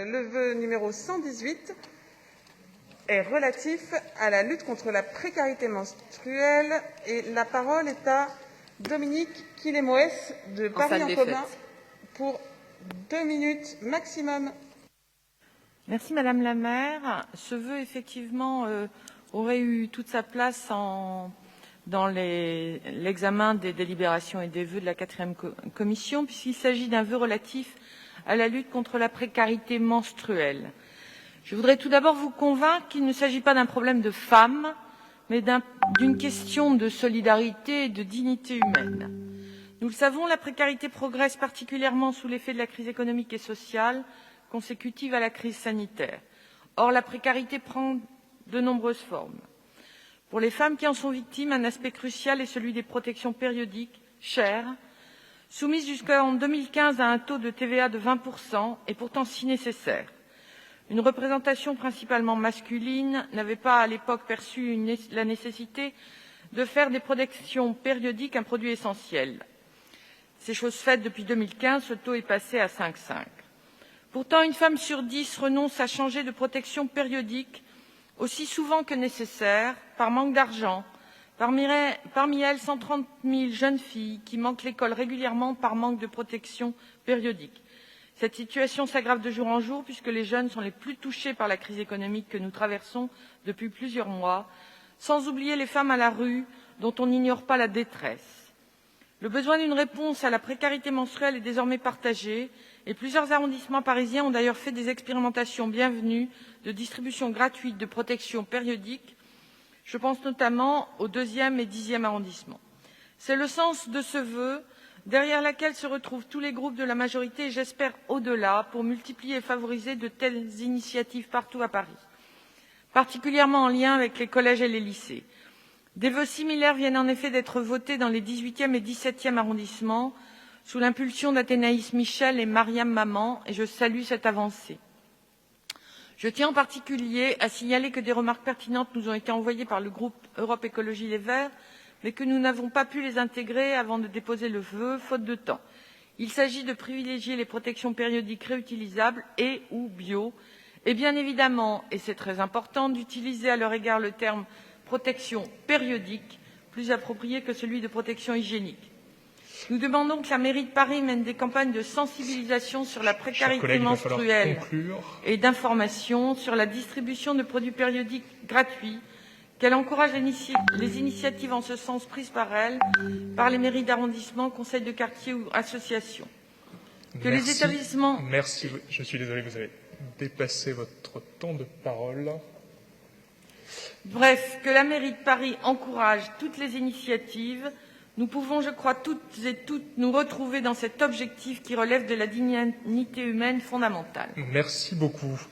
Le vœu numéro 118 est relatif à la lutte contre la précarité menstruelle et la parole est à Dominique Quillemoes de Paris en commun pour 2 minutes maximum. Merci Madame la maire. Ce vœu, effectivement, aurait eu toute sa place dans l'examen des délibérations et des vœux de la 4e commission, puisqu'il s'agit d'un vœu relatif à la lutte contre la précarité menstruelle. Je voudrais tout d'abord vous convaincre qu'il ne s'agit pas d'un problème de femmes, mais d'une question de solidarité et de dignité humaine. Nous le savons, la précarité progresse particulièrement sous l'effet de la crise économique et sociale consécutive à la crise sanitaire. Or, la précarité prend de nombreuses formes. Pour les femmes qui en sont victimes, un aspect crucial est celui des protections périodiques, chères, soumises jusqu'en 2015 à un taux de TVA de 20% et pourtant si nécessaire. Une représentation principalement masculine n'avait pas à l'époque perçu la nécessité de faire des protections périodiques un produit essentiel. C'est chose faite depuis 2015, ce taux est passé à 5,5. Pourtant, une femme sur 10 renonce à changer de protection périodique aussi souvent que nécessaire, par manque d'argent. Parmi elles, 130 000 jeunes filles qui manquent l'école régulièrement par manque de protection périodique. Cette situation s'aggrave de jour en jour puisque les jeunes sont les plus touchés par la crise économique que nous traversons depuis plusieurs mois, sans oublier les femmes à la rue dont on n'ignore pas la détresse. Le besoin d'une réponse à la précarité menstruelle est désormais partagé et plusieurs arrondissements parisiens ont d'ailleurs fait des expérimentations bienvenues de distribution gratuite de protection périodique. Je pense notamment aux 2e et 10e arrondissements. C'est le sens de ce vœu, derrière laquelle se retrouvent tous les groupes de la majorité et j'espère au-delà, pour multiplier et favoriser de telles initiatives partout à Paris, particulièrement en lien avec les collèges et les lycées. Des vœux similaires viennent en effet d'être votés dans les 18e et 17e arrondissements, sous l'impulsion d'Athénaïs Michel et Mariam Maman, et je salue cette avancée. Je tiens en particulier à signaler que des remarques pertinentes nous ont été envoyées par le groupe Europe Écologie Les Verts, mais que nous n'avons pas pu les intégrer avant de déposer le vœu, faute de temps. Il s'agit de privilégier les protections périodiques réutilisables et ou bio, et bien évidemment, et c'est très important, d'utiliser à leur égard le terme protection périodique, plus approprié que celui de protection hygiénique. Nous demandons que la mairie de Paris mène des campagnes de sensibilisation sur la précarité menstruelle et d'information sur la distribution de produits périodiques gratuits, qu'elle encourage les initiatives en ce sens prises par elle, par les mairies d'arrondissement, conseils de quartier ou associations. Que les établissements... Merci, je suis désolé, vous avez dépassé votre temps de parole. Bref, que la mairie de Paris encourage toutes les initiatives. Nous pouvons, je crois, toutes et toutes nous retrouver dans cet objectif qui relève de la dignité humaine fondamentale. Merci beaucoup.